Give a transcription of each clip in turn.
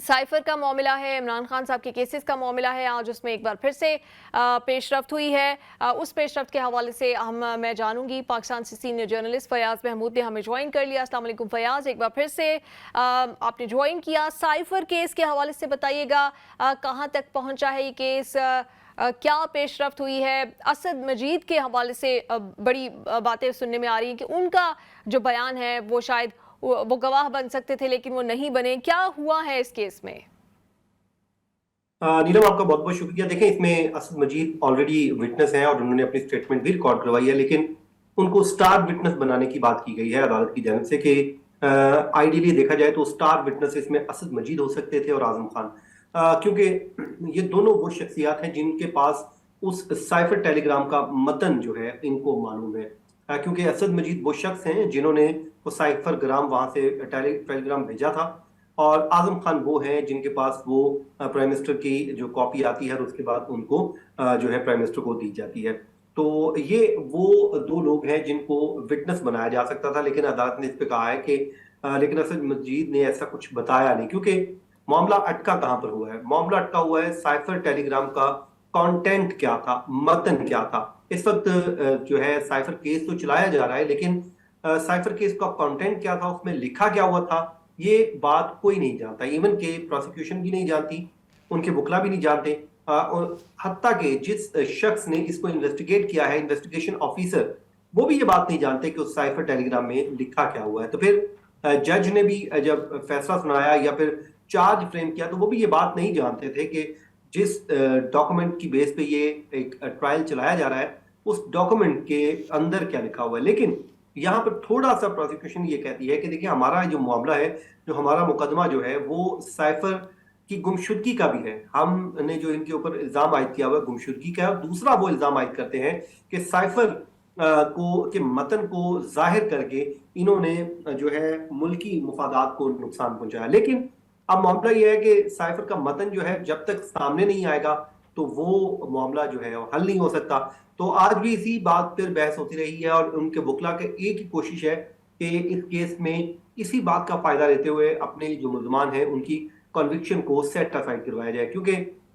Cipher का मामला है, इमरान खान साहब के केसेस का मामला है, आज उसमें एक बार फिर से पेशरफ्त हुई है। उस पेशरफ्त के हवाले से मैं जानूंगी। पाकिस्तान से सीनियर जर्नलिस्ट फयाज महमूद ने हमें ज्वाइन कर लिया। अस्सलाम वालेकुम फयाज, एक बार फिर से आपने ज्वाइन किया। साइफर केस के हवाले से बताइएगा, कहाँ तक पहुंचा है ये केस, क्या पेशरफ्त हुई है। असद मजीद के हवाले से बड़ी बातें सुनने में आ रही हैं कि उनका जो बयान है वो शायद वो गवाह बन सकते थे लेकिन वो नहीं बने। क्या हुआ है इस केस में? नीलम, आपका बहुत बहुत शुक्रिया। देखें, इसमें असद मजीद ऑलरेडी विटनेस हैं और उन्होंने अपनी स्टेटमेंट भी रिकॉर्ड करवाई है, लेकिन उनको स्टार विटनेस बनाने की बात की गई है अदालत की जानिब से कि आइडियली देखा जाए तो स्टार विटनेस इसमें असद मजीद हो सकते थे और आजम खान, क्योंकि ये दोनों वो शख्सियात हैं जिनके पास उस साइफर टेलीग्राम का मतन जो है इनको मालूम है। क्योंकि असद मजीद वो शख्स हैं जिन्होंने वो साइफर ग्राम वहां से टेलीग्राम भेजा था, और आजम खान वो हैं जिनके पास वो प्राइम मिनिस्टर की जो कॉपी आती है और उसके बाद उनको जो है प्राइम मिनिस्टर को दी जाती है। तो ये वो दो लोग हैं जिनको विटनेस बनाया जा सकता था, लेकिन अदालत ने इस पे कहा है कि लेकिन असद मजीद ने ऐसा कुछ बताया नहीं, क्योंकि मामला अटका कहाँ पर हुआ है। मामला अटका हुआ है साइफर टेलीग्राम का कंटेंट क्या था, मतन क्या था। इस वक्त जो है साइफर केस तो चलाया जा रहा है, लेकिन साइफर केस का कंटेंट क्या था, उसमें लिखा क्या हुआ था, ये बात कोई नहीं जानता। इवन के प्रोसिक्यूशन भी नहीं जानती, उनके वकला भी नहीं जानते, और हत्ता के जिस शख्स ने इसको इन्वेस्टिगेट किया है, इन्वेस्टिगेशन ऑफिसर, वो भी ये बात नहीं जानते कि उस साइफर टेलीग्राम में लिखा क्या हुआ है। तो फिर जज ने भी जब फैसला सुनाया या फिर चार्ज फ्रेम किया, तो वो भी ये बात नहीं जानते थे कि जिस डॉक्यूमेंट की बेस पे ये एक ट्रायल चलाया जा रहा है, उस डॉक्यूमेंट के अंदर क्या लिखा हुआ है। लेकिन यहाँ पर थोड़ा सा प्रोसिक्यूशन ये कहती है कि देखिए, हमारा जो मामला है, जो हमारा मुकदमा जो है, वो साइफर की गुमशुदगी का भी है। हमने जो इनके ऊपर इल्जाम आयद किया हुआ है गुमशुदगी का है, और दूसरा वो इल्जाम आयद करते हैं कि साइफर को के मतन को जाहिर करके इन्होंने जो है मुल्की मुफादात को नुकसान पहुंचाया। लेकिन अब मामला ये है कि साइफर का मतन जो है जब तक सामने नहीं आएगा तो वो मामला जो है हल नहीं हो सकता। तो आज भी इसी बात पर बहस होती रही है, और उनके वकला के एक ही कोशिश है कि इस केस में इसी बात का फायदा लेते हुए अपने जो मुल्जमान हैं उनकी कन्विक्शन को सेट असाइड करवाया जाए। क्योंकि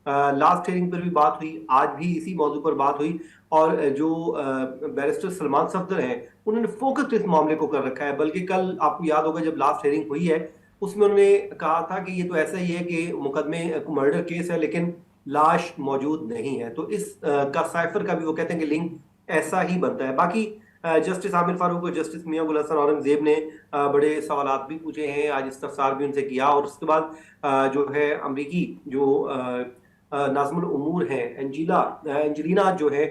लास्ट हियरिंग पर भी बात हुई, आज भी इसी मौजू पर बात हुई, और जो बैरिस्टर सलमान सफदर हैं उन्होंने फोकस इस मामले को कर रखा है। बल्कि कल आपको याद होगा जब लास्ट हियरिंग हुई है, उसमें उन्होंने कहा था कि ये तो ऐसा ही है कि मुकदमे मर्डर केस है लेकिन लाश मौजूद नहीं है। तो इस का साइफर का भी वो कहते हैं कि लिंक ऐसा ही बनता है। बाकी जस्टिस आमिर फारूक और जस्टिस मियां गुल हसन औरंगजेब ने बड़े सवालात भी पूछे हैं, आज इस्तफसार भी उनसे किया, और उसके बाद जो है अमरीकी जो नाज़िमुल उमूर है एंजेलिना जो है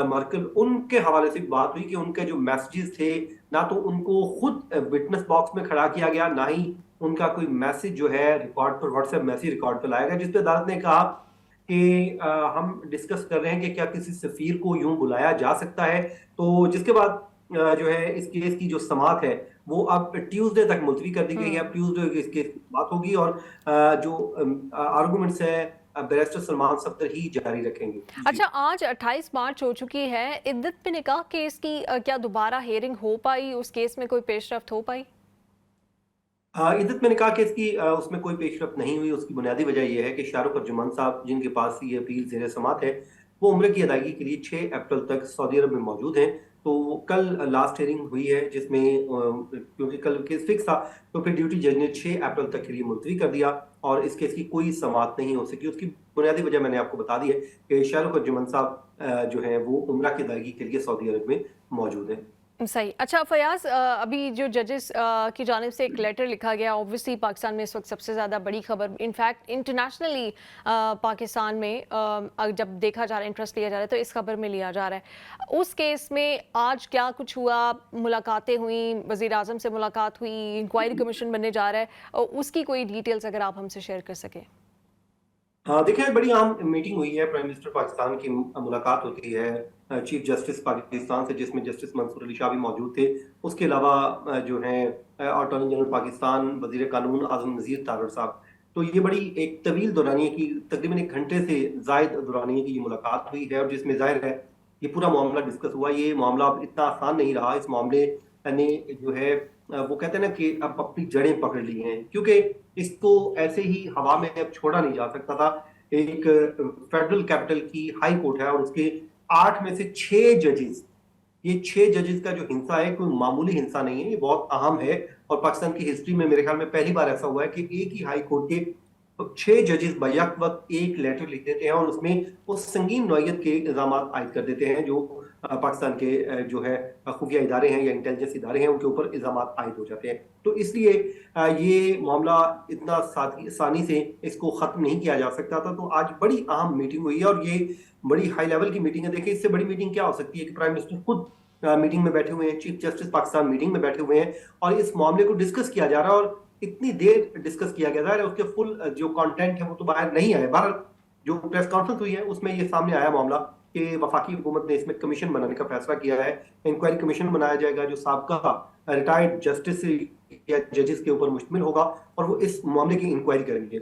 मर्कल, उनके हवाले से बात हुई कि उनके जो मैसेजेस थे, ना तो उनको खुद विटनेस बॉक्स में खड़ा किया गया, ना ही उनका कोई मैसेज जो है रिकॉर्ड पर, व्हाट्सएप मैसेज रिकॉर्ड पर लाया गया, जिस पे अदालत ने कहा कि हम डिस्कस कर रहे हैं कि क्या किसी सफीर को यूं बुलाया जा सकता है। तो जिसके बाद जो है इस केस की जो समाअत है वो अब ट्यूसडे तक मुलतवी कर दी गई है। अब ट्यूसडे इस केस की बात होगी, और जो आर्गुमेंट्स है बैरिस्टर सलमान सफदर ही जारी रखेंगे। अच्छा, आज 28 मार्च हो चुकी है। इद्दत पे निकाह केस की क्या दोबारा हेयरिंग हो पाई? उस केस में कोई पेशरफ्त हो पाई? इद्दत में निकाह केस की उसमें कोई पेशरफ्त नहीं हुई। उसकी बुनियादी वजह यह है कि शाहरुख अर्जुमंद साहब, जिनके पास ये अपील ज़ेर समात है, वो उम्र की अदायगी के लिए 6 अप्रैल तक सऊदी अरब में मौजूद हैं। तो कल लास्ट हियरिंग हुई है, जिसमें क्योंकि कल केस फिक्स था, तो फिर ड्यूटी जज ने 6 अप्रैल तक के लिए मुलतवी कर दिया, और इस केस की कोई समाअत नहीं हो सकी। उसकी बुनियादी वजह मैंने आपको बता दी है कि शाहरुख अर्जुमंद साहब जो है वो उम्र की अदायगी के लिए सऊदी अरब में मौजूद हैं। सही। अच्छा फयाज, अभी जो जजेस की जानिब से एक लेटर लिखा गया, ऑब्वियसली पाकिस्तान में इस वक्त सबसे ज़्यादा बड़ी खबर, इनफैक्ट इंटरनेशनली पाकिस्तान में जब देखा जा रहा है, इंटरेस्ट लिया जा रहा है, तो इस खबर में लिया जा रहा है। उस केस में आज क्या कुछ हुआ? मुलाकातें हुई, वज़ीर आज़म से मुलाकात हुई, इंक्वायरी कमीशन बनने जा रहा है, और उसकी कोई डिटेल्स अगर आप हमसे शेयर कर सकें। हाँ, देखिए, बड़ी अहम मीटिंग हुई है। प्राइम मिनिस्टर पाकिस्तान की मुलाकात होती है चीफ जस्टिस पाकिस्तान से, जिसमें जस्टिस मंसूर अली शाह भी मौजूद थे। उसके अलावा जो है अटॉर्नी जनरल पाकिस्तान, वजीर कानून आजम नज़ीर तारड़ साहब। तो ये बड़ी एक तवील दौरानिया की, तकरीबन 1 घंटे से जायद दौरानिया की ये मुलाकात हुई है, और जिसमें जाहिर है ये पूरा मामला डिस्कस हुआ। ये मामला अब इतना आसान नहीं रहा। इस मामले ने जो है वो कहते हैं ना कि अब अपनी जड़ें पकड़ ली हैं, क्योंकि इसको ऐसे ही हवा में अब छोड़ा नहीं जा सकता था। एक फेडरल कैपिटल की हाई कोर्ट है और उसके 8 में से 6 जजेस, ये 6 जजेस का जो हिंसा है कोई मामूली हिंसा नहीं है, ये बहुत अहम है। और पाकिस्तान की हिस्ट्री में मेरे ख्याल में पहली बार ऐसा हुआ है कि एक ही हाई कोर्ट के 6 जजेस बैक वक्त एक लेटर लिख देते हैं और उसमें वो संगीन नौयत के इल्जाम आयद कर देते हैं जो पाकिस्तान के जो है खुफिया इदारे हैं या इंटेलिजेंस इदारे हैं, उनके ऊपर इल्जाम आयद हो जाते हैं। तो इसलिए ये मामला इतना आसानी से इसको खत्म नहीं किया जा सकता था। तो आज बड़ी अहम मीटिंग हुई है और ये बड़ी हाई लेवल की मीटिंग है। देखिए, इससे बड़ी मीटिंग क्या हो सकती है कि प्राइम मिनिस्टर खुद मीटिंग में बैठे हुए हैं, चीफ जस्टिस पाकिस्तान मीटिंग में बैठे हुए हैं और इस मामले को डिस्कस किया जा रहा है। और इतनी देर डिस्कस किया गया था, उसके फुल जो कंटेंट है वो तो बाहर नहीं आया। बहरहाल जो प्रेस कॉन्फ्रेंस हुई है उसमें ये सामने आया मामला कि वफाकी हुकूमत ने इसमें कमीशन बनाने का फैसला किया है। इंक्वायरी कमीशन बनाया जाएगा जो साबका रिटायर्ड जस्टिस या जजेस के ऊपर मुश्तमिल होगा और वो इस मामले की इंक्वायरी करेंगे।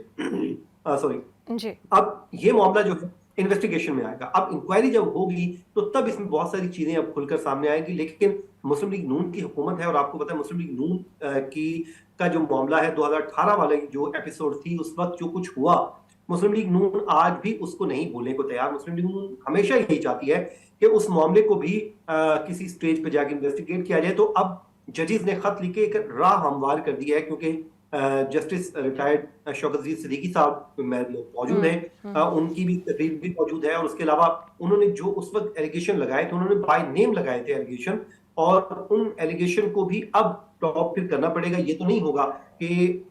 सॉरी जी। अब ये मामला जो है इन्वेस्टिगेशन में आएगा। अब इंक्वायरी जब होगी तो तब इसमें बहुत सारी चीजें अब खुलकर सामने आएंगी। लेकिन मुस्लिम लीग नून की हुकूमत है और आपको पता है मुस्लिम लीग नून की का जो मामला है 2018 वाले जो एपिसोड थी, उस वक्त जो कुछ हुआ, मुस्लिम लीग नून आज भी उसको नहीं भूलने को तैयार। मुस्लिम लीग नून हमेशा यही चाहती है कि उस मामले को भी किसी स्टेज पे जाके इन्वेस्टिगेट किया जाए। तो अब जजेस ने खत लिख के एक राह हमवार कर दी है, क्योंकि जस्टिस रिटायर्ड शौकत अजीज सिद्दीकी साहब मौजूद हैं, उनकी भी तकरीर भी मौजूद है। और उसके अलावा उन्होंने जो उस वक्त एलिगेशन लगाए थे, उन्होंने बाय नेम लगाए थे एलिगेशन, और उन एलिगेशन को भी अब टॉप फिर करना पड़ेगा। ये तो नहीं होगा कि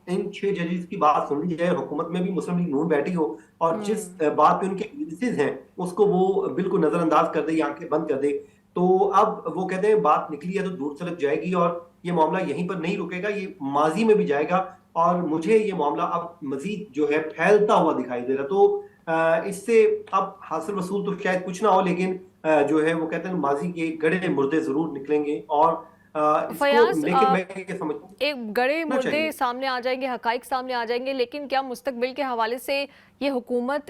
इन 6 जजेस की बात सुन ली जाए, हुकूमत में भी मुस्लिम लीग नून बैठी हो और जिस बात पे उनके एनालिसिस हैं उसको वो बिल्कुल नजरअंदाज कर दे या आंखें बंद कर दे। तो अब वो कहते हैं बात निकली है तो दूर तलक जाएगी और ये मामला यहीं पर नहीं रुकेगा, ये माजी में भी जाएगा। और मुझे ये मामला अब मजीद जो है फैलता हुआ दिखाई दे रहा। तो इससे अब हासिल वसूल तो शायद कुछ ना हो, लेकिन जो है वो कहते हैं माजी के गड़े मुर्दे जरूर निकलेंगे। और फयाज, लेकिन मैं ये समझता हूं एक गड़े मुर्दे सामने आ जाएंगे, हकाइक सामने आ जाएंगे, लेकिन क्या मुस्तकबिल के हवाले से ये हुकूमत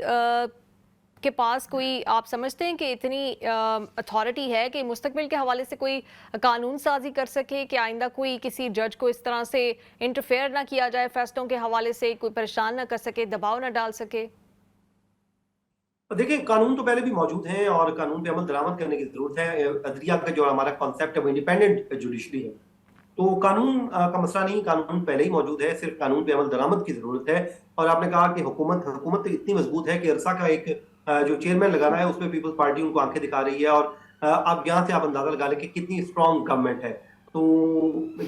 के पास कोई, आप समझते हैं कि इतनी अथॉरिटी है कि मुस्तकबिल के हवाले से कोई कानून साजी कर सके कि आइंदा कोई किसी जज को इस तरह से इंटरफेयर ना किया जाए, फैसलों के हवाले से कोई परेशान ना कर सके, दबाव ना डाल सके? देखिए, कानून तो पहले भी मौजूद हैं और कानून पे अमल दरामद करने की जरूरत है। अदलिया का जो हमारा कॉन्सेप्ट है वो इंडिपेंडेंट जुडिशरी है, तो कानून का मसला नहीं, कानून पहले ही मौजूद है, सिर्फ कानून पे अमल दरामद की जरूरत है। और आपने कहा कि हुकूमत इतनी मजबूत है कि अरसा का एक जो चेयरमैन लगाना है उसमें पीपल्स पार्टी उनको आंखें दिखा रही है। और अब यहाँ से आप अंदाजा लगा लें कि कितनी स्ट्रॉन्ग गवर्नमेंट है। तो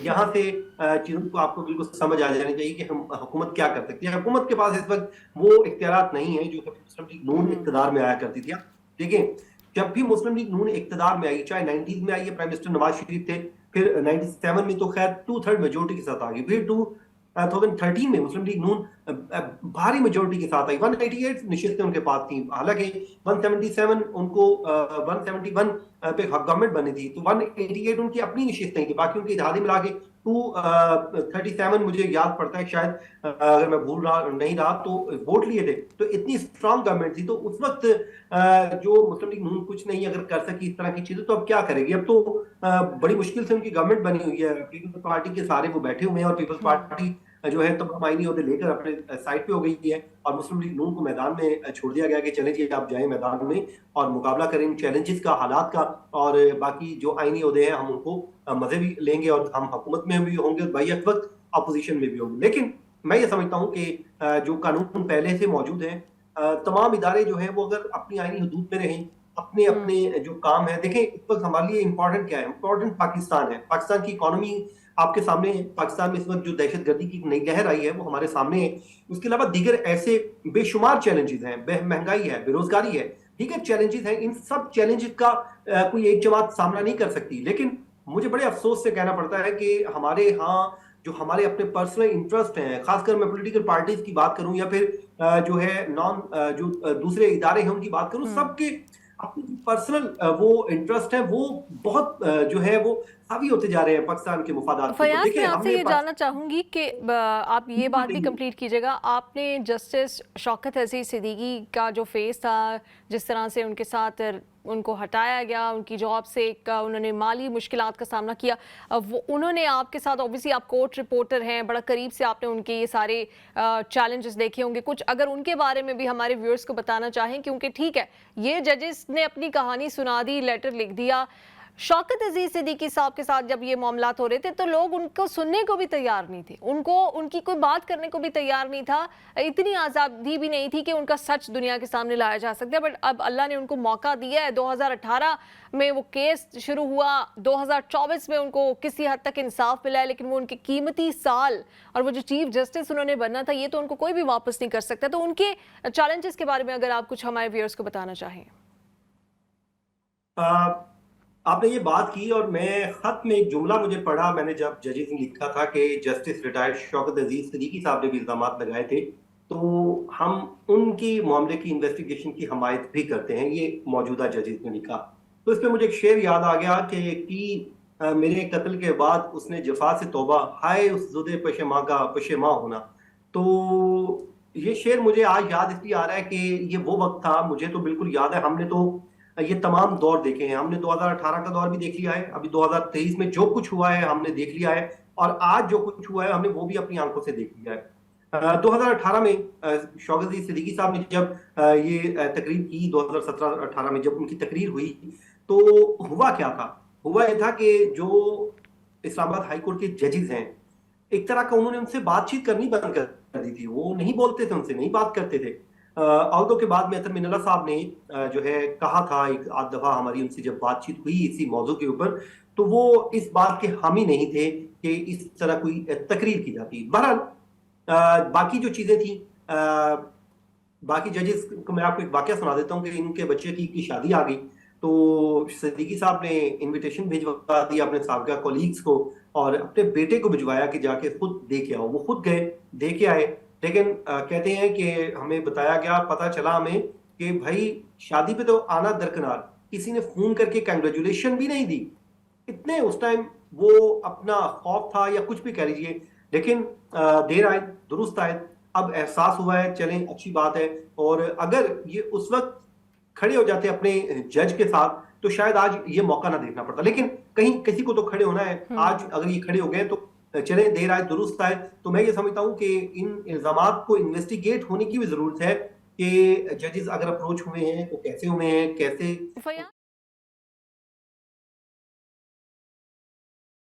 यहाँ से चीजों को आपको बिल्कुल समझ आ जानी चाहिए कि हम हुकूमत क्या कर सकती है। हुकूमत के पास इस वक्त वो इख्तियारात नहीं है जो मुस्लिम लीग नून इक़्तिदार में आया करती थी। देखिए, जब भी मुस्लिम लीग नून इक़्तिदार में आई, चाहे 90s में आई है, प्राइम मिनिस्टर नवाज शरीफ थे, फिर 97 में तो खैर 2/3 मेजोरिटी के साथ आ गई, फिर 2013 में मुस्लिम लीग नून भारी मेजोरिटी के साथ आई, 188 नशिस्तें उनके पास थी। हालांकि 177 उनको 171 पे गवर्नमेंट बनी थी, तो 188 उनकी अपनी नशिस्तें थी, बाकी उनकी इत्तेहादी मिला के 237 मुझे याद पड़ता है शायद, अगर मैं भूल रहा नहीं रहा, तो वोट लिए थे। तो इतनी स्ट्रांग गवर्नमेंट थी। तो उस वक्त जो मुस्लिम लीग नून कुछ नहीं अगर कर सकी इस तरह की चीजें, तो अब क्या करेगी? अब तो बड़ी मुश्किल से उनकी गवर्नमेंट बनी हुई है, पीपल्स पार्टी के सारे वो बैठे हुए हैं और पीपल्स पार्टी जो है तमाम आईनी ओहदे लेकर अपने साइड पे हो गई है और मुस्लिम लीग नून को मैदान में छोड़ दिया गया कि चले जी आप जाएं मैदान में और मुकाबला करें चैलेंजेस का, हालात का। और बाकी जो आईनी ओहदे हैं हम उनको मजे भी लेंगे और हम हुकूमत में भी होंगे, बैक वक्त अपोजिशन में भी होंगे। लेकिन मैं ये समझता हूँ कि जो कानून पहले से मौजूद है, तमाम इदारे जो है वो अगर अपनी आईनी हदूद में रहें, अपने अपने जो काम है, देखें इस वक्त हमारे लिए इंपॉर्टेंट क्या है? इंपॉर्टेंट पाकिस्तान है, पाकिस्तान की इकोनॉमी आपके सामने है। पाकिस्तान में इस वक्त जो दहशतगर्दी की नई लहर आई है वो हमारे सामने है। उसके अलावा दीगर ऐसे बेशुमार चैलेंजेस हैं, महंगाई है, बेरोजगारी है, दीगर चैलेंजेस हैं। इन सब चैलेंजेस का कोई एक जमात सामना नहीं कर सकती। लेकिन मुझे बड़े अफसोस से कहना पड़ता है कि हमारे यहाँ जो हमारे अपने पर्सनल इंटरेस्ट हैं, खासकर मैं पॉलिटिकल पार्टीज की बात करूं या फिर जो है जो दूसरे इदारे हैं उनकी बात करूं, सबके अपनी पर्सनल वो इंटरेस्ट है, वो बहुत जो है वो हावी होते जा रहे हैं पाकिस्तान के मुफादात पे। फयाज, मैं आपसे ये जानना चाहूंगी कि आप ये बात भी कंप्लीट कीजिएगा, आपने जस्टिस शौकत अजीज सिद्दीकी का जो फेस था, जिस तरह से उनके साथ उनको हटाया गया उनकी जॉब से, एक उन्होंने माली मुश्किलात का सामना किया, वो उन्होंने आपके साथ, ऑब्वियसली आप कोर्ट रिपोर्टर हैं, बड़ा करीब से आपने उनके ये सारे चैलेंजेस देखे होंगे, कुछ अगर उनके बारे में भी हमारे व्यूअर्स को बताना चाहें, क्योंकि ठीक है ये जजेस ने अपनी कहानी सुना दी, लेटर लिख दिया। शौकत अजीज सिद्दीकी साहब के साथ जब ये मामलात हो रहे थे तो लोग उनको सुनने को भी तैयार नहीं थे, उनको उनकी कोई बात करने को भी तैयार नहीं था, इतनी आज़ादी भी नहीं थी कि उनका सच दुनिया के सामने लाया जा सकता है। बट अब अल्लाह ने उनको मौका दिया है, 2018 में वो केस शुरू हुआ, 2024 में उनको किसी हद तक इंसाफ मिला है, लेकिन वो उनके कीमती साल और वो जो चीफ जस्टिस उन्होंने बनना था ये तो उनको कोई भी वापस नहीं कर सकता। तो उनके चैलेंजेस के बारे में अगर आप कुछ हमारे व्यूअर्स को बताना चाहें। आपने ये बात की और मैं खत में एक जुमला मुझे पढ़ा, मैंने जब जजेस ने लिखा था कि जस्टिस रिटायर्ड शौकत अजीज सिद्दीकी साहब ने भी इल्जाम लगाए थे, तो हम उनकी मामले की इन्वेस्टिगेशन की हमायत भी करते हैं, ये मौजूदा जजेस ने लिखा। तो इस पर मुझे एक शेर याद आ गया कि मेरे कत्ल के बाद उसने जफा से तौबा, हाय उस जुदे पशेमा का पशेमा होना। तो ये शेर मुझे आज याद इसलिए आ रहा है कि ये वो वक्त था, मुझे तो बिल्कुल याद है, हमने तो ये तमाम दौर देखे हैं, हमने 2018 का दौर भी देख लिया है, अभी 2023 में जो कुछ हुआ है हमने देख लिया है, और आज जो कुछ हुआ है हमने वो भी अपनी आंखों से देख लिया है। 2018 में शौकत अजीज सिद्दीकी साहब ने जब ये तकरीर की, 2017-18 में जब उनकी तकरीर हुई, तो हुआ क्या था? हुआ ये था कि जो इस्लामाबाद हाई कोर्ट के जजेस हैं, एक तरह का उन्होंने उनसे बातचीत करनी बंद कर दी थी, वो नहीं बोलते थे, उनसे नहीं बात करते थे। ऑल्दो के बाद में अतर मिनल्ला साहब ने जो है कहा था, एक आध दफा हमारी उनसे जब बातचीत हुई इसी मौजू के ऊपर, तो वो इस बात के हामी नहीं थे कि इस तरह कोई तकरीर की जाती। बहरहाल बाकी जो चीजें थी, बाकी जजेस को मैं आपको एक वाकया सुना देता हूँ कि इनके बच्चे की शादी आ गई, तो सिद्दीकी साहब ने इनविटेशन भिजवा दिया अपने साबिका कोलीग्स को और अपने बेटे को भिजवाया कि जाके खुद दे के आओ। वो खुद गए, दे के आए, लेकिन कहते हैं कि हमें बताया गया, पता चला हमें कि भाई शादी पे तो आना दरकिनार, किसी ने फोन करके कंग्रेचुलेशन भी नहीं दी। इतने उस टाइम वो अपना खौफ था या कुछ भी कह लीजिए, लेकिन देर आए दुरुस्त आए, अब एहसास हुआ है, चलें अच्छी बात है। और अगर ये उस वक्त खड़े हो जाते अपने जज के साथ तो शायद आज ये मौका ना देखना पड़ता, लेकिन कहीं किसी को तो खड़े होना है। आज अगर ये खड़े हो गए तो चले, देर आए दुरुस्त आए। तो मैं ये समझता हूँ कि इन इल्जामात को इन्वेस्टिगेट होने की भी जरूरत है कि जजेस अगर अप्रोच हुए हैं तो कैसे हुए हैं, कैसे